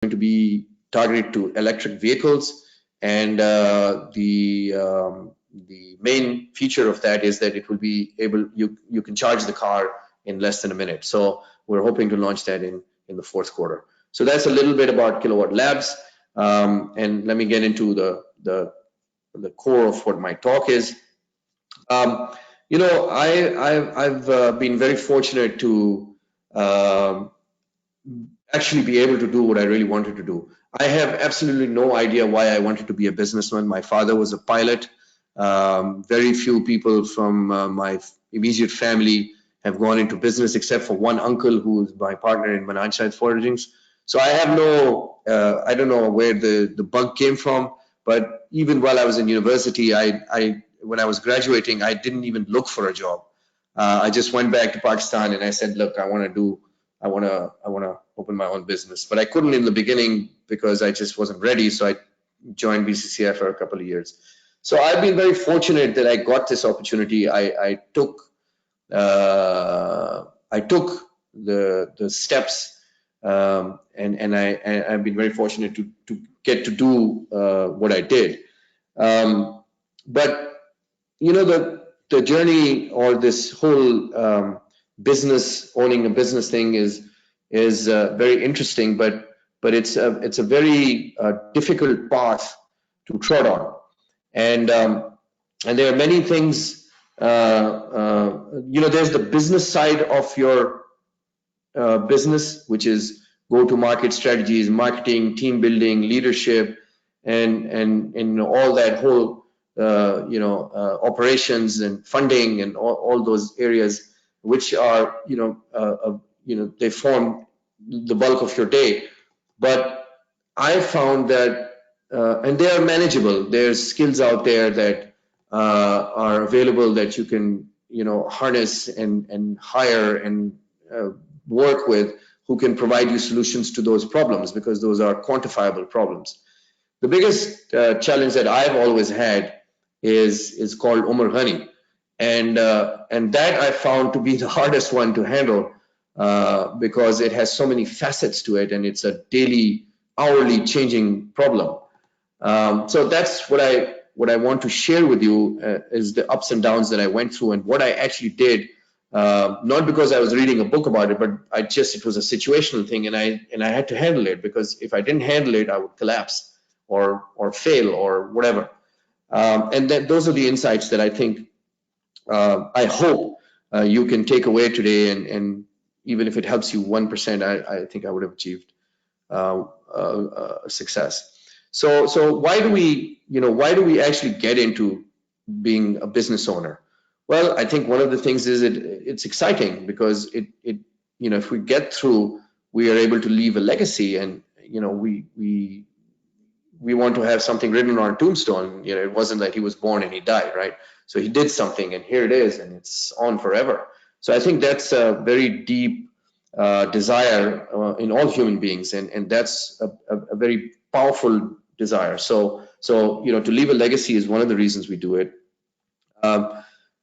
going to be targeted to electric vehicles, and the main feature of that is that it will be able, you can charge the car in less than a minute. So we're hoping to launch that in the fourth quarter. So that's a little bit about Kilowatt Labs, and let me get into the core of what my talk is. You know, I've been very fortunate to actually be able to do what I really wanted to do. I have absolutely no idea why I wanted to be a businessman. My father was a pilot. Very few people from my immediate family have gone into business, except for one uncle who is my partner in Mananside Foragings. So I have no, I don't know where the bug came from, but even while I was in university, when I was graduating, I didn't even look for a job. I just went back to Pakistan and I said, look, I want to open my own business. But I couldn't in the beginning because I just wasn't ready. So I joined BCCI for a couple of years. So I've been very fortunate that I got this opportunity. I took the steps, and I've been very fortunate to get to do what I did. But you know, the journey or this whole business, owning a business thing is very interesting, but it's a very difficult path to trod on, and there are many things. You know, there's the business side of your business, which is go-to-market strategies, marketing, team building, leadership, and all that whole operations and funding and all those areas, which are they form the bulk of your day. But I found that and they are manageable. There's skills out there that are available that you can harness and hire and work with, who can provide you solutions to those problems, because those are quantifiable problems. The biggest challenge that I've always had is called Omer honey, and that I found to be the hardest one to handle because it has so many facets to it, and it's a daily, hourly changing problem. So that's what I want to share with you is the ups and downs that I went through and what I actually did. Not because I was reading a book about it, but it was a situational thing, and I had to handle it, because if I didn't handle it, I would collapse or fail or whatever. And those are the insights that I think I hope you can take away today, and even if it helps you 1%, I think I would have achieved success. So why do we actually get into being a business owner? Well, I think one of the things is it's exciting, because if we get through, we are able to leave a legacy, and we want to have something written on our tombstone. It wasn't that he was born and he died, right? So he did something, and here it is, and it's on forever. So I think that's a very deep desire in all human beings, and that's a very powerful desire. So to leave a legacy is one of the reasons we do it.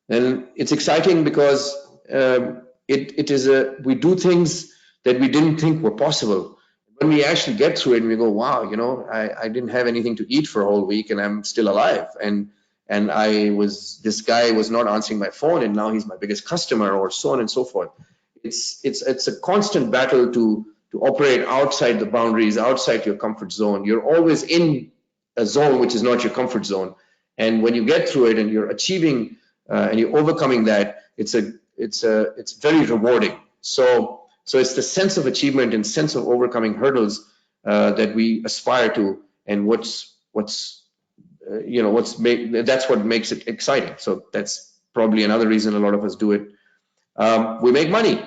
And it's exciting because we do things that we didn't think were possible. When we actually get through it, and we go, wow, I didn't have anything to eat for a whole week, and I'm still alive. And this guy was not answering my phone, and now he's my biggest customer, or so on and so forth. It's a constant battle to operate outside the boundaries, outside your comfort zone. You're always in a zone which is not your comfort zone. And when you get through it and you're achieving and you're overcoming that, it's very rewarding. So it's the sense of achievement and sense of overcoming hurdles that we aspire to, and that's what makes it exciting. So that's probably another reason a lot of us do it. We make money,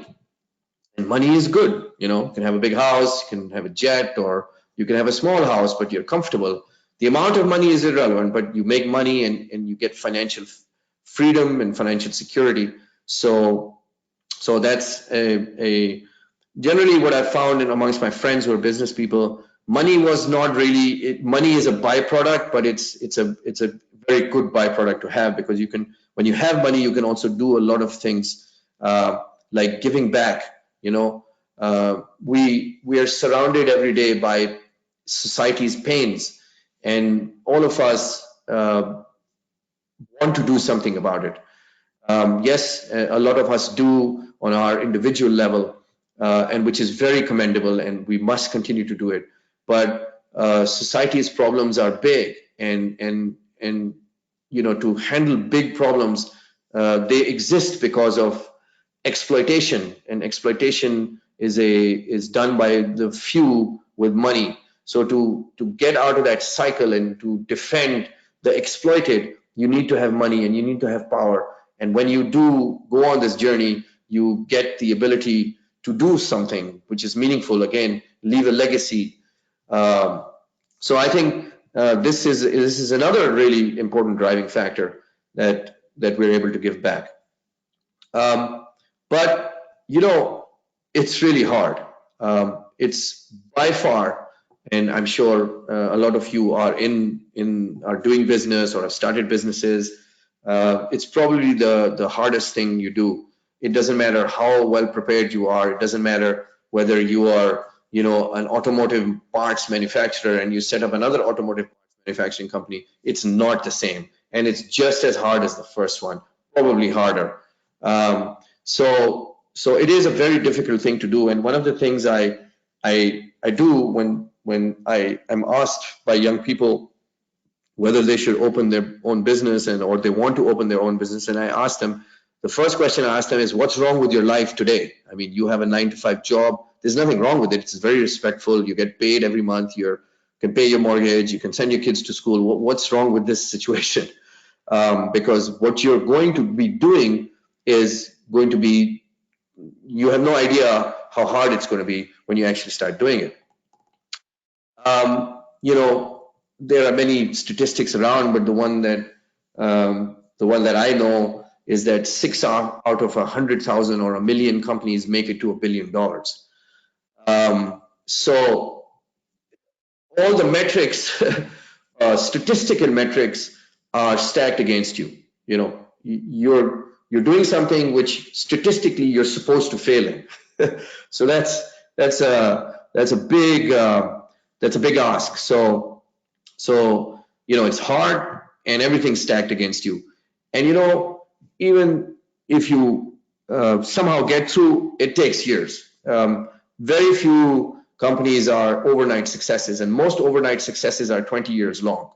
and money is good. You can have a big house, you can have a jet, or you can have a small house, but you're comfortable. The amount of money is irrelevant, but you make money and you get financial freedom and financial security. So that's generally what I found amongst my friends who are business people. Money was not really money is a byproduct, but it's a very good byproduct to have, because when you have money, you can also do a lot of things like giving back. we are surrounded every day by society's pains, and all of us want to do something about it. Yes, a lot of us do on our individual level, and which is very commendable, and we must continue to do it. But society's problems are big, and to handle big problems, they exist because of exploitation, and exploitation is done by the few with money. So to get out of that cycle and to defend the exploited, you need to have money and you need to have power. And when you do go on this journey, you get the ability to do something which is meaningful, again, leave a legacy. So I think this is another really important driving factor that we're able to give back. But it's really hard. It's by far, and I'm sure a lot of you are are doing business or have started businesses. It's probably the hardest thing you do. It doesn't matter how well prepared you are. It doesn't matter whether you are, an automotive parts manufacturer and you set up another automotive parts manufacturing company. It's not the same, and it's just as hard as the first one, probably harder. So it is a very difficult thing to do, and one of the things I do when I am asked by young people whether they should open their own business or they want to open their own business, and I ask them, the first question I ask them is, what's wrong with your life today? I mean, you have a 9-to-5 job. There's nothing wrong with it. It's very respectful. You get paid every month. You can pay your mortgage. You can send your kids to school. What's wrong with this situation? Because what you're going to be doing is going to be, you have no idea how hard it's going to be when you actually start doing it. There are many statistics around, but the one that I know is that 6 out of 100,000 or 1 million companies make it to $1 billion. So all the metrics, statistical metrics, are stacked against you. You're doing something which statistically you're supposed to fail in. So that's a big ask. So it's hard and everything's stacked against you. And even if you somehow get through, it takes years. Very few companies are overnight successes, and most overnight successes are 20 years long.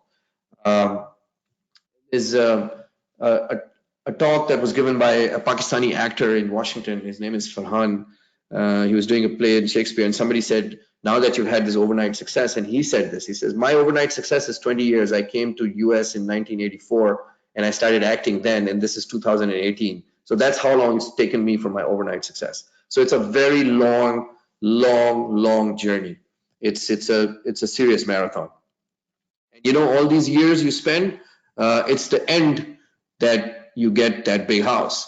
Is a talk that was given by a Pakistani actor in Washington. His name is Farhan. He was doing a play in Shakespeare, and somebody said, now that you've had this overnight success, and he said this, he says, my overnight success is 20 years. I came to US in 1984, and I started acting then, and this is 2018. So that's how long it's taken me for my overnight success. So it's a very long journey. It's a serious marathon. And all these years you spend, it's the end that you get that big house.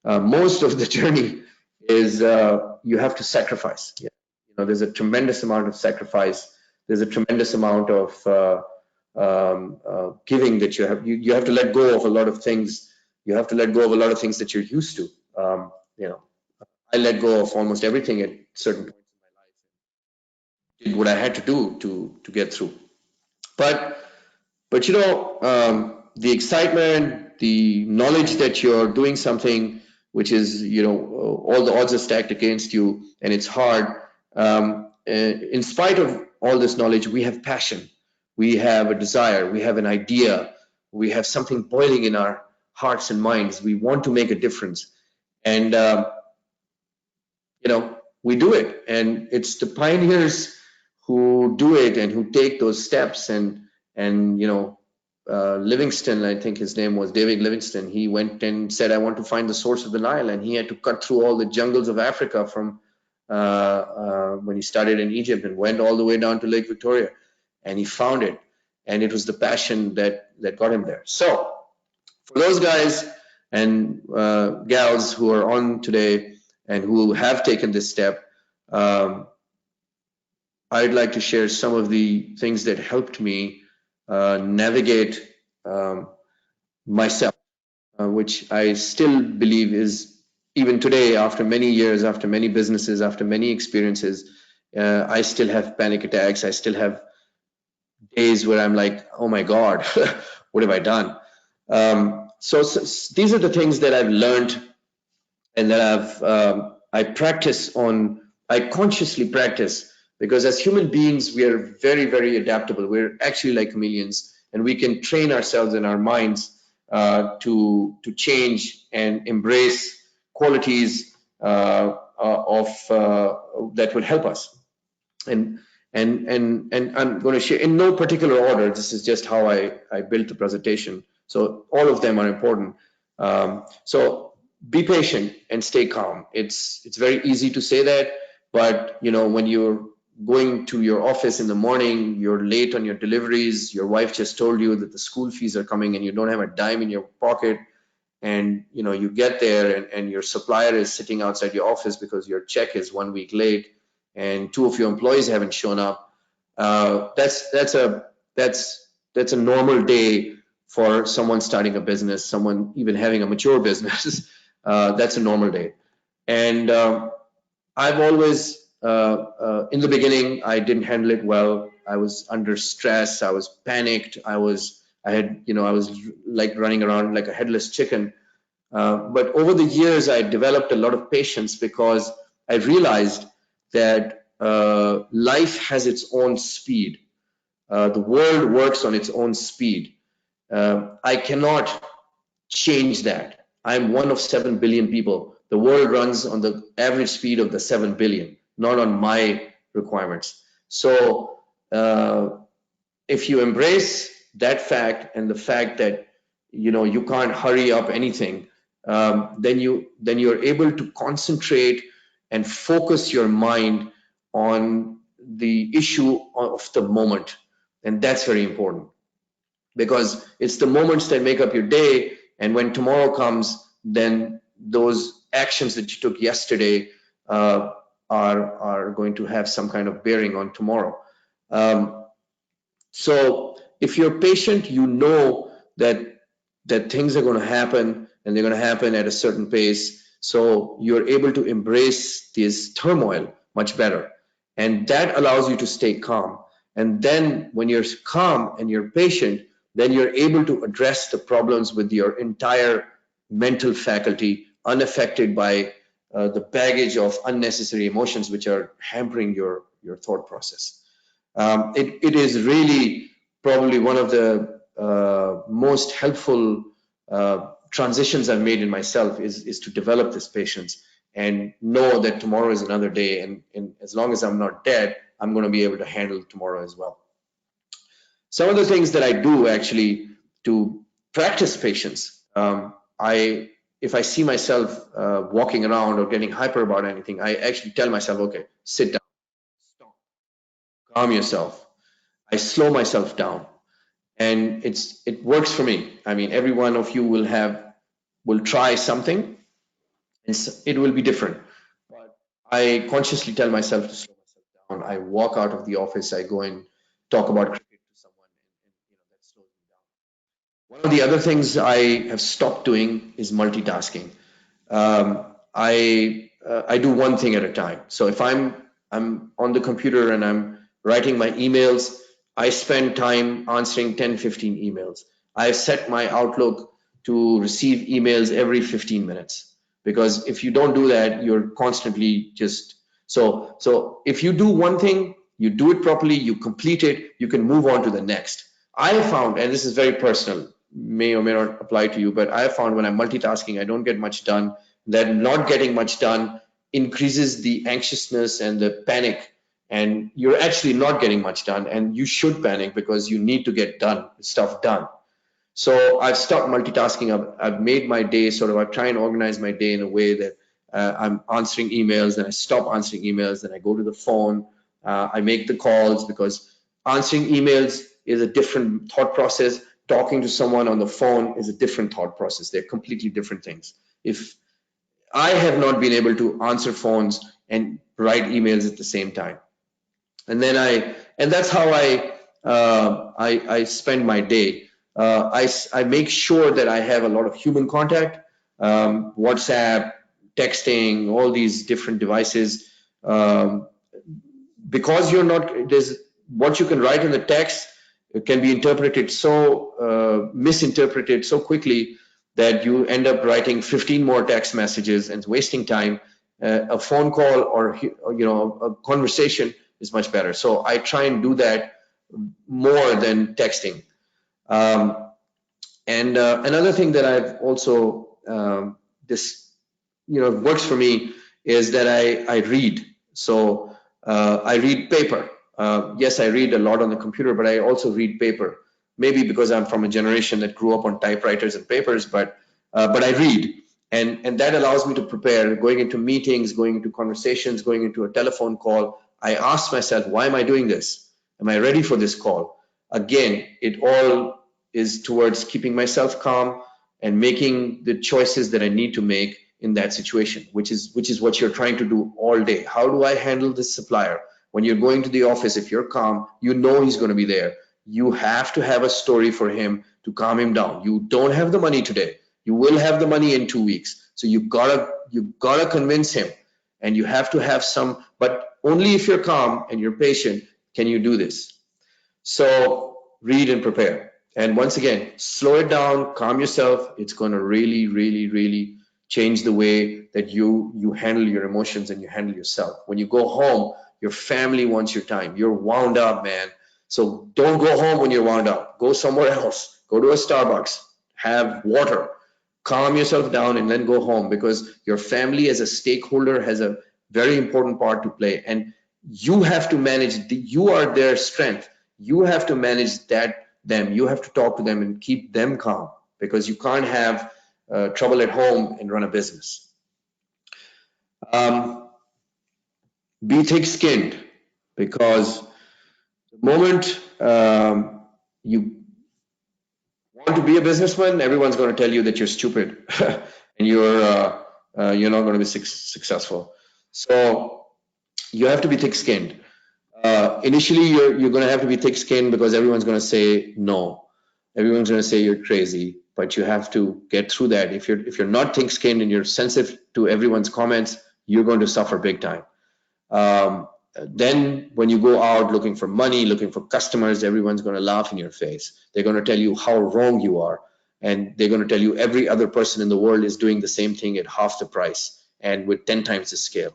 Most of the journey is you have to sacrifice. There's a tremendous amount of sacrifice. There's a tremendous amount of giving that you have. You have to let go of a lot of things. You have to let go of a lot of things that you're used to. I let go of almost everything at certain points in my life. Did what I had to do to get through. But the excitement, the knowledge that you're doing something which is, all the odds are stacked against you and it's hard. In spite of all this knowledge, we have passion, we have a desire, we have an idea, we have something boiling in our hearts and minds. We want to make a difference, and we do it. And it's the pioneers who do it and who take those steps. And Livingston, I think his name was David Livingston, he went and said, I want to find the source of the Nile, and he had to cut through all the jungles of Africa from when he started in Egypt and went all the way down to Lake Victoria, and he found it, and it was the passion that got him there. So for those guys and gals who are on today and who have taken this step, I'd like to share some of the things that helped me navigate myself, which I still believe is even today, after many years, after many businesses, after many experiences, I still have panic attacks. I still have days where I'm like, oh my God, what have I done? So these are the things that I've learned and that I practice on, I consciously practice, because as human beings, we are very, very adaptable. We're actually like chameleons, and we can train ourselves and our minds to change and embrace qualities that will help us. And and I'm going to share in no particular order. This is just how I built the presentation. So all of them are important. So be patient and stay calm. It's very easy to say that, but when you're going to your office in the morning, you're late on your deliveries, your wife just told you that the school fees are coming and you don't have a dime in your pocket, and you get there, and your supplier is sitting outside your office because your check is 1 week late, and two of your employees haven't shown up. That's a normal day for someone starting a business, someone even having a mature business. That's a normal day. And I've always, in the beginning, I didn't handle it well. I was under stress. I was panicked. I was like running around like a headless chicken. But over the years, I developed a lot of patience, because I realized that life has its own speed. The world works on its own speed. I cannot change that. I'm one of 7 billion people. The world runs on the average speed of the 7 billion, not on my requirements. So if you embrace that fact, and the fact that you can't hurry up anything, then you're able to concentrate and focus your mind on the issue of the moment. And that's very important, because it's the moments that make up your day. And when tomorrow comes, then those actions that you took yesterday are going to have some kind of bearing on tomorrow. So if you're patient, that things are going to happen, and they're going to happen at a certain pace. So you're able to embrace this turmoil much better. And that allows you to stay calm. And then when you're calm and you're patient, then you're able to address the problems with your entire mental faculty, unaffected by the baggage of unnecessary emotions which are hampering your thought process. It is really probably one of the most helpful transitions I've made in myself, is to develop this patience and know that tomorrow is another day, and as long as I'm not dead, I'm going to be able to handle tomorrow as well. Some of the things that I do actually to practice patience, if I see myself walking around or getting hyper about anything, I actually tell myself, okay, sit down, stop, calm yourself. I slow myself down, and it works for me. I mean, every one of you will try something, and it will be different. But I consciously tell myself to slow myself down. I walk out of the office. I go and talk about cricket to someone, and that slows me down. One of the other things I have stopped doing is multitasking. I do one thing at a time. So if I'm on the computer and I'm writing my emails, I spend time answering 10, 15 emails. I've set my Outlook to receive emails every 15 minutes, because if you don't do that, you're constantly just so if you do one thing, you do it properly, you complete it, you can move on to the next. I have found, and this is very personal, may or may not apply to you, but I have found when I'm multitasking, I don't get much done. That not getting much done increases the anxiousness and the panic, and you're actually not getting much done, and you should panic because you need to get stuff done. So I've stopped multitasking. I've made my day I try and organize my day in a way that I'm answering emails, then I stop answering emails, then I go to the phone, I make the calls, because answering emails is a different thought process. Talking to someone on the phone is a different thought process. They're completely different things. If I have not been able to answer phones and write emails at the same time, and that's how I spend my day. I make sure that I have a lot of human contact, WhatsApp, texting, all these different devices. Because you're not, there's what you can write in the text, it can be interpreted so misinterpreted so quickly that you end up writing 15 more text messages and wasting time. A phone call or a conversation is much better. So I try and do that more than texting. And another thing that I've also this works for me is that I read. So I read paper. Yes, I read a lot on the computer, but I also read paper. Maybe because I'm from a generation that grew up on typewriters and papers, but I read, and that allows me to prepare. Going into meetings, going into conversations, going into a telephone call, I ask myself, why am I doing this? Am I ready for this call? Again, it all is towards keeping myself calm and making the choices that I need to make in that situation, which is what you're trying to do all day. How do I handle this supplier? When you're going to the office, if you're calm, you know he's going to be there. You have to have a story for him to calm him down. You don't have the money today. You will have the money in 2 weeks. So you gotta convince him, and you have to have some, but only if you're calm and you're patient can you do this. So read and prepare. And once again, slow it down, calm yourself. It's going to really, really, really change the way that you handle your emotions and you handle yourself. When you go home, your family wants your time. You're wound up, man. So don't go home when you're wound up. Go somewhere else. Go to a Starbucks. Have water. Calm yourself down and then go home, because your family as a stakeholder has a very important part to play. And you have to manage, you are their strength. You have to manage them. You have to talk to them and keep them calm, because you can't have trouble at home and run a business. Be thick-skinned, because the moment you want to be a businessman, everyone's going to tell you that you're stupid and you're not going to be successful. So you have to be thick-skinned. Initially, you're going to have to be thick-skinned because everyone's going to say no. Everyone's going to say you're crazy, but you have to get through that. If you're not thick-skinned and you're sensitive to everyone's comments, you're going to suffer big time. Then when you go out looking for money, looking for customers, everyone's going to laugh in your face. They're going to tell you how wrong you are, and they're going to tell you every other person in the world is doing the same thing at half the price and with 10 times the scale.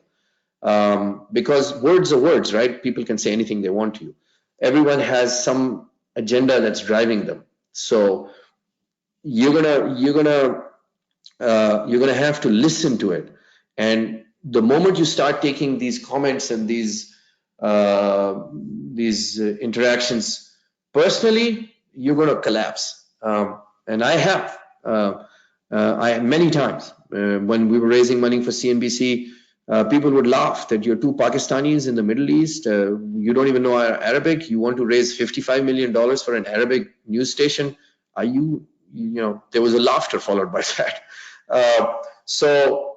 Because words are words, right? People can say anything they want to you. Everyone has some agenda that's driving them. So you're gonna have to listen to it. And the moment you start taking these comments and these interactions personally, you're going to collapse. And I have many times when we were raising money for CNBC. People would laugh that you're two Pakistanis in the Middle East. You don't even know Arabic. You want to raise $55 million for an Arabic news station. Are you, there was a laughter followed by that. So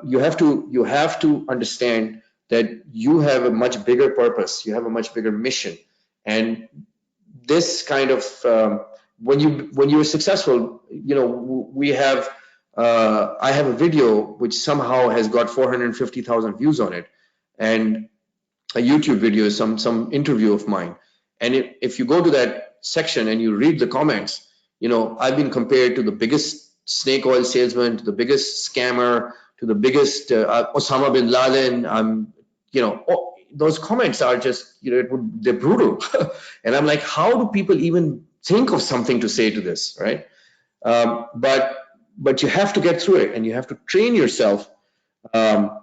you have to understand that you have a much bigger purpose. You have a much bigger mission. And this kind of, when you're successful, we have, I have a video which somehow has got 450,000 views on it, and a YouTube video, some interview of mine. And if you go to that section and you read the comments, I've been compared to the biggest snake oil salesman, to the biggest scammer, to the biggest Osama bin Laden. Those comments are just, they're brutal. And I'm like, how do people even think of something to say to this, right? But you have to get through it, and you have to train yourself to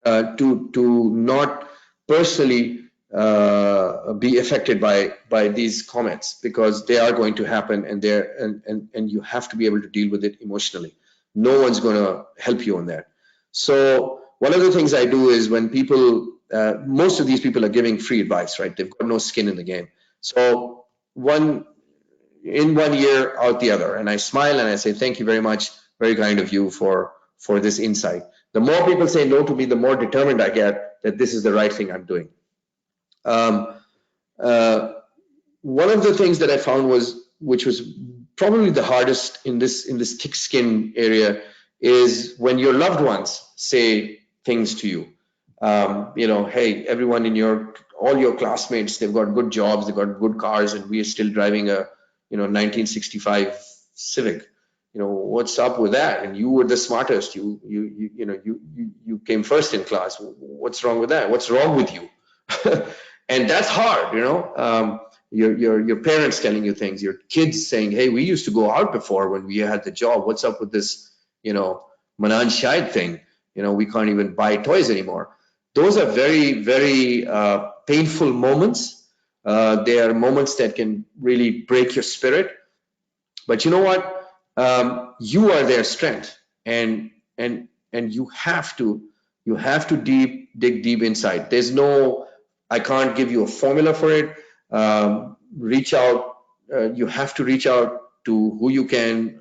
not personally be affected by these comments, because they are going to happen, and you have to be able to deal with it emotionally. No one's going to help you on that. So one of the things I do is when people, most of these people are giving free advice, right? They've got no skin in the game. So in one ear, out the other, and I smile and I say, thank you very much, very kind of you for this insight. The more people say no to me, the more determined I get that this is the right thing I'm doing. One of the things that I found which was probably the hardest in this thick skin area, is when your loved ones say things to you. You know, hey, everyone in all your classmates, they've got good jobs, they've got good cars, and we are still driving a, 1965 Civic. You know, what's up with that? And you were the smartest. You came first in class. What's wrong with that? What's wrong with you? And that's hard, your parents telling you things, your kids saying, hey, we used to go out before when we had the job. What's up with this, Manan Shahid thing? We can't even buy toys anymore. Those are very, very painful moments. They are moments that can really break your spirit. But you know what? You are their strength, and you have to dig deep inside. There's no, I can't give you a formula for it. Reach out. You have to reach out to who you can,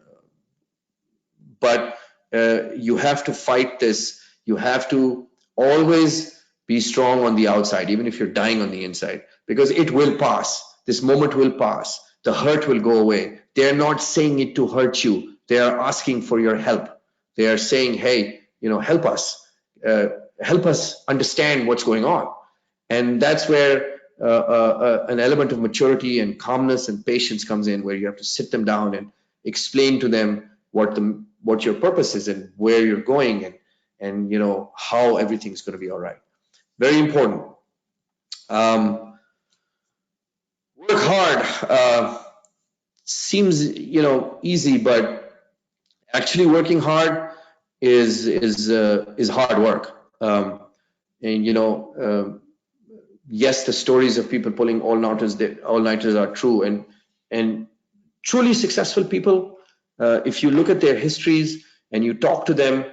but you have to fight this. You have to always be strong on the outside, even if you're dying on the inside, because it will pass. This moment will pass. The hurt will go away. They're not saying it to hurt you. They are asking for your help. They are saying, hey, help us. Help us understand what's going on. And that's where an element of maturity and calmness and patience comes in, where you have to sit them down and explain to them what your purpose is and where you're going, and how everything's going to be all right. Very important. Work hard. Seems easy, but actually working hard is hard work. And yes, the stories of people pulling all-nighters are true, and truly successful people, if you look at their histories and you talk to them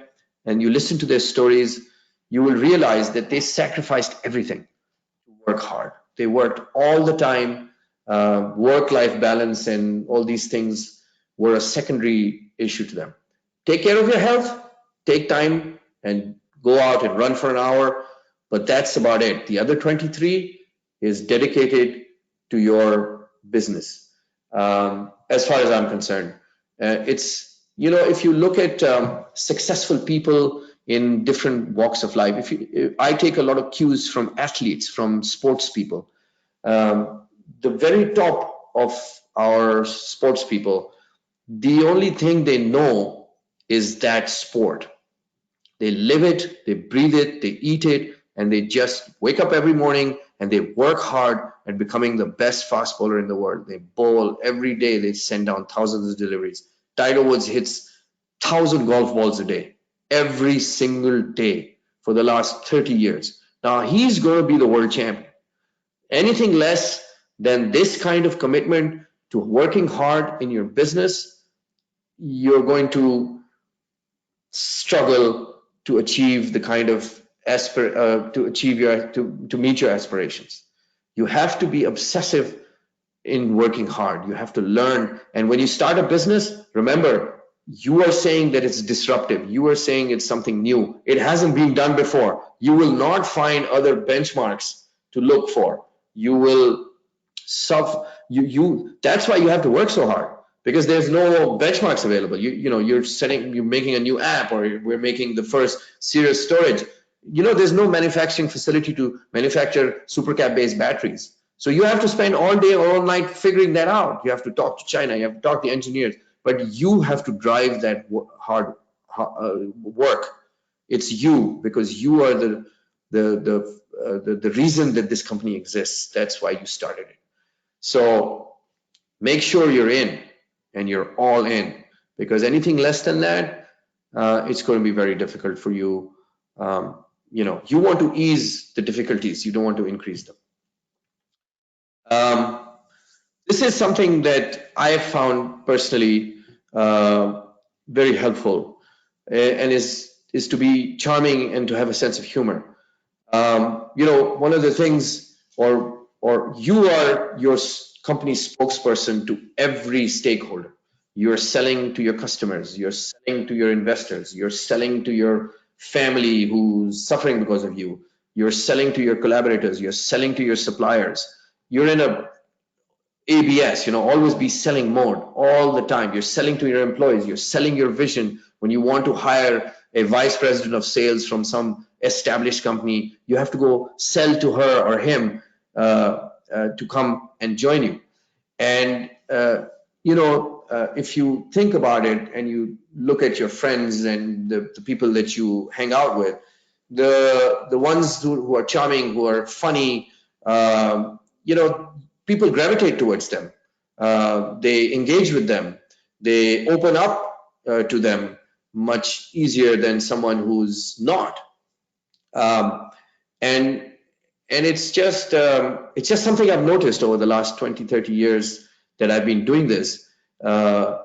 and you listen to their stories, you will realize that they sacrificed everything to work hard. They worked all the time. Work-life balance and all these things were a secondary issue to them. Take care of your health, take time and go out and run for an hour, but that's about it. The other 23 is dedicated to your business. As far as I'm concerned, it's, if you look at successful people in different walks of life, if I take a lot of cues from athletes, from sports people. The very top of our sports people, the only thing they know is that sport. They live it, they breathe it, they eat it, and they just wake up every morning and they work hard at becoming the best fast bowler in the world. They bowl every day, they send down thousands of deliveries. Tiger Woods hits 1,000 golf balls a day, every single day for the last 30 years. Now he's going to be the world champion. Anything less than this kind of commitment to working hard in your business, you're going to struggle to achieve the kind of to meet your aspirations. You have to be obsessive in working hard. You have to learn. And when you start a business, remember, you are saying that it's disruptive. You are saying it's something new. It hasn't been done before. You will not find other benchmarks to look for. You will that's why you have to work so hard, because there's no benchmarks available. You're making a new app, or we're making the first serious storage. There's no manufacturing facility to manufacture supercap based batteries. So you have to spend all day or all night figuring that out. You have to talk to China, you have to talk to the engineers, but you have to drive that hard work. It's you, because you are the reason that this company exists. That's why you started it. So make sure you're in, and you're all in, because anything less than that, it's going to be very difficult for you. You want to ease the difficulties. You don't want to increase them. This is something that I have found personally very helpful, and is to be charming and to have a sense of humor. One of the things, or you are your company's spokesperson to every stakeholder. You're selling to your customers, you're selling to your investors, you're selling to your family who's suffering because of you, you're selling to your collaborators, you're selling to your suppliers. You're in ABS, always be selling mode all the time. You're selling to your employees, you're selling your vision. When you want to hire a vice president of sales from some established company, you have to go sell to her or him to come and join you. And if you think about it and you look at your friends and the people that you hang out with, the ones who are charming, who are funny, people gravitate towards them. They engage with them. They open up to them much easier than someone who's not. Um, and it's just something I've noticed over the last 20, 30 years that I've been doing this.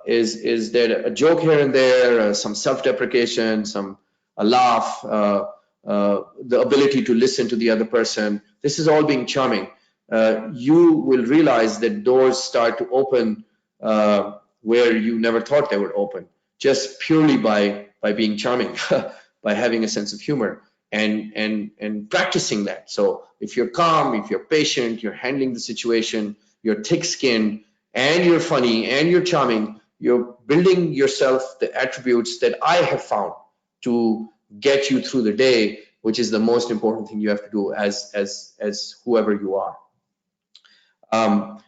Is there a joke here and there, some self-deprecation, a laugh, the ability to listen to the other person. This is all being charming. You will realize that doors start to open where you never thought they would open, just purely by being charming, by having a sense of humor and practicing that. So if you're calm, if you're patient, you're handling the situation, you're thick-skinned, and you're funny and you're charming, you're building yourself the attributes that I have found to get you through the day, which is the most important thing you have to do as whoever you are. And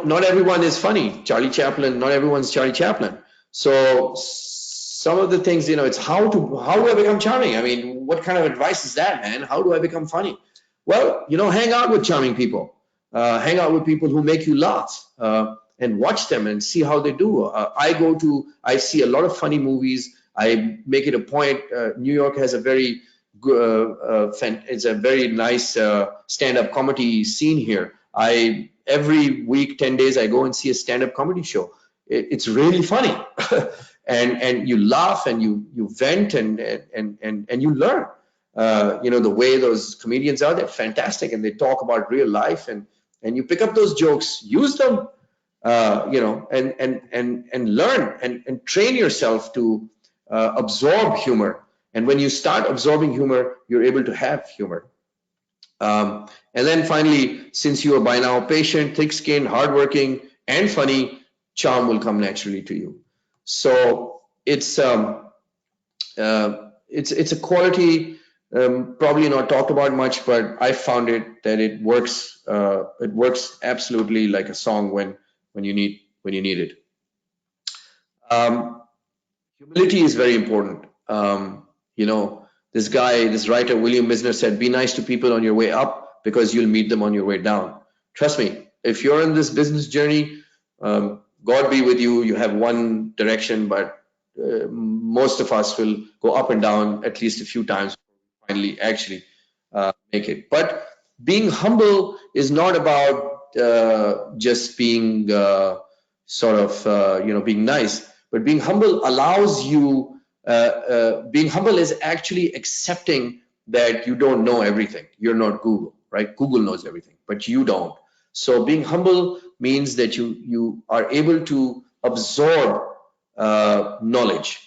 not everyone is funny. Charlie Chaplin, not everyone's Charlie Chaplin. So some of the things, it's how do I become charming? I mean, what kind of advice is that, man? How do I become funny? Well, hang out with charming people. Hang out with people who make you laugh, and watch them and see how they do. I see a lot of funny movies. I make it a point. New York has a very it's a very nice stand-up comedy scene here. Every week, 10 days, I go and see a stand-up comedy show. It's really funny. and you laugh and you vent and you learn. The way those comedians are, they're fantastic, and they talk about real life, and you pick up those jokes, use them, and learn and train yourself to absorb humor. And when you start absorbing humor, you're able to have humor. And then finally, since you are by now patient, thick-skinned, hardworking, and funny, charm will come naturally to you. So it's a quality probably not talked about much, but I found that it works. It works absolutely like a song when you need it. Humility is very important. This writer, William Misner, said, "Be nice to people on your way up because you'll meet them on your way down." Trust me, if you're in this business journey, God be with you. You have one direction, but most of us will go up and down at least a few times before we finally actually make it. But being humble is not about just being being nice, but being humble allows you. Being humble is actually accepting that you don't know everything. You're not Google, right? Google knows everything, but you don't. So being humble means that you are able to absorb knowledge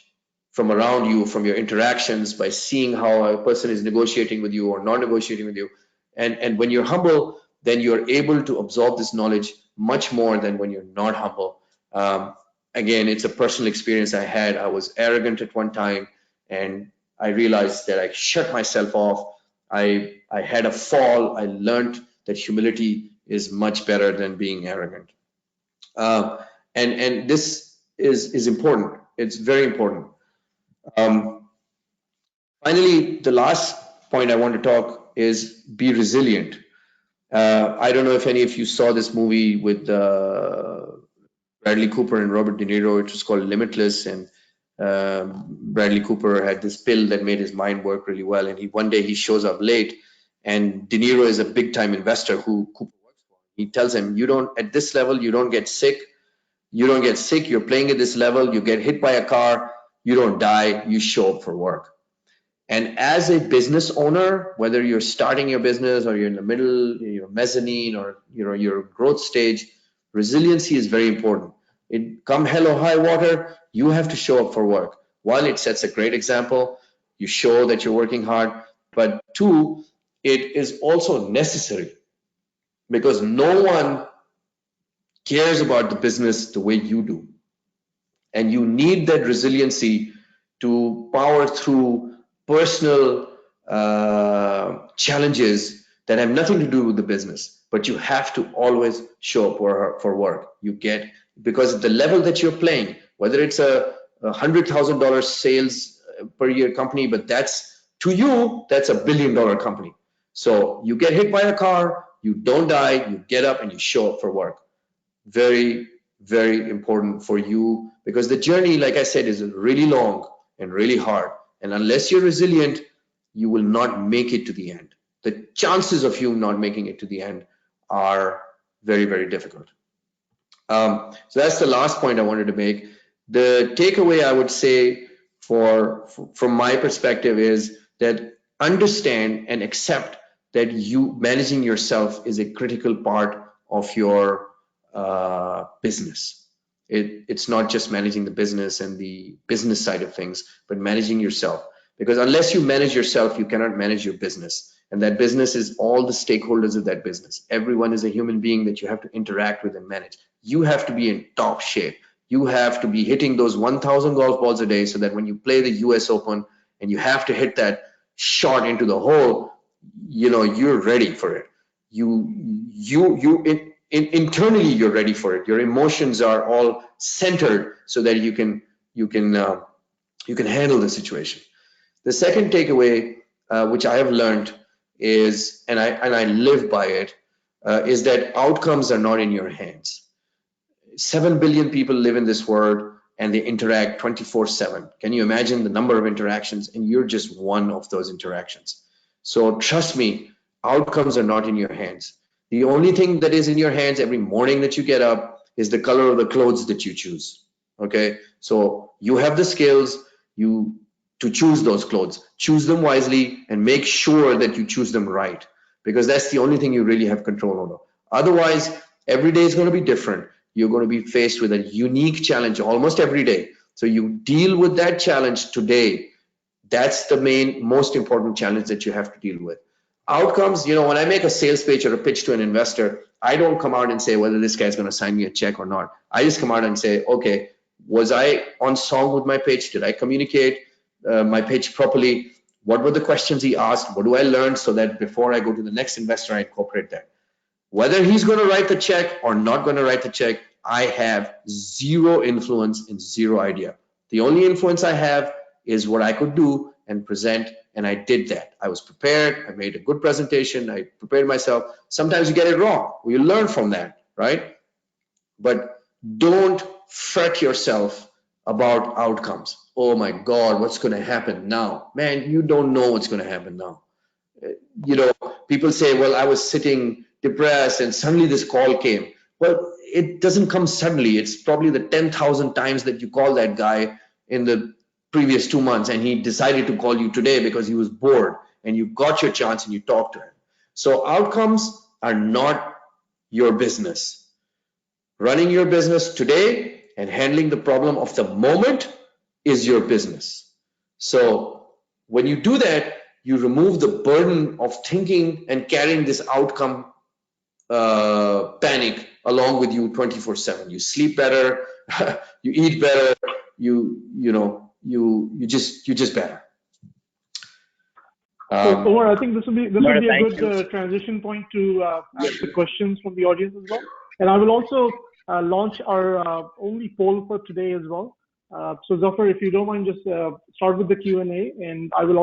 from around you, from your interactions, by seeing how a person is negotiating with you or not negotiating with you. And when you're humble, then you're able to absorb this knowledge much more than when you're not humble. Again, it's a personal experience I had. I was arrogant at one time, and I realized that I shut myself off. I had a fall. I learned that humility is much better than being arrogant. And this is important. It's very important. Finally, the last point I want to talk is be resilient. I don't know if any of you saw this movie with Bradley Cooper and Robert De Niro. It was called Limitless, and Bradley Cooper had this pill that made his mind work really well. And one day he shows up late, and De Niro is a big-time investor who Cooper works for. He tells him, at this level, you don't get sick. You don't get sick. You're playing at this level. You get hit by a car. You don't die. You show up for work. And as a business owner, whether you're starting your business or you're in the middle, you're mezzanine, or your growth stage, resiliency is very important. Come hell or high water, you have to show up for work. One, it sets a great example. You show that you're working hard. But two, it is also necessary, because no one cares about the business the way you do. And you need that resiliency to power through personal challenges that have nothing to do with the business, but you have to always show up for work. You get, because the level that you're playing, whether it's a $100,000 sales per year company, but that's, to you, that's $1 billion company. So you get hit by a car, you don't die, you get up and you show up for work. Very, very important for you, because the journey, like I said, is really long and really hard. And unless you're resilient, you will not make it to the end. The chances of you not making it to the end are very, very difficult. So that's the last point I wanted to make. The takeaway I would say from my perspective is that understand and accept that you managing yourself is a critical part of your business. It's not just managing the business and the business side of things, but managing yourself. Because unless you manage yourself, you cannot manage your business. And that business is all the stakeholders of that business. Everyone is a human being that you have to interact with and manage. You have to be in top shape. You have to be hitting those 1,000 golf balls a day so that when you play the US Open and you have to hit that shot into the hole, you know, you're ready for it. Internally, you're ready for it. Your emotions are all centered so that you can handle the situation. The second takeaway, which I have learned, is, and I live by it, is that outcomes are not in your hands. 7 billion people live in this world and they interact 24/7. Can you imagine the number of interactions? And you're just one of those interactions. So trust me, outcomes are not in your hands. The only thing that is in your hands every morning that you get up is the color of the clothes that you choose. Okay, so you have the skills to choose those clothes. Choose them wisely and make sure that you choose them right, because that's the only thing you really have control over. Otherwise, every day is going to be different. You're going to be faced with a unique challenge almost every day. So you deal with that challenge today. That's the most important challenge that you have to deal with. Outcomes, you know, when I make a sales pitch or a pitch to an investor, I don't come out and say whether this guy's going to sign me a check or not. I just come out and say, okay, was I on song with my pitch? Did I communicate my pitch properly? What were the questions he asked? What do I learn so that before I go to the next investor, I incorporate that? Whether he's going to write the check or not going to write the check, I have zero influence and zero idea. The only influence I have is what I could do and present, and I did that. I was prepared. I made a good presentation. I prepared myself. Sometimes you get it wrong. You learn from that, right? But don't fret yourself about outcomes. Oh my God, what's going to happen now? Man, you don't know what's going to happen now. You know, people say, well, I was sitting depressed and suddenly this call came. Well, it doesn't come suddenly. It's probably the 10,000 times that you call that guy in the previous 2 months, and he decided to call you today because he was bored, and you got your chance and you talked to him. So outcomes are not your business. Running your business today and handling the problem of the moment is your business. So when you do that, you remove the burden of thinking and carrying this outcome panic along with you 24/7. You sleep better, you eat better, you just better. So Omer, I think this will be a good transition point to ask the questions from the audience as well. And I will also launch our only poll for today as well. So Zafar, if you don't mind, just start with the Q&A, and I will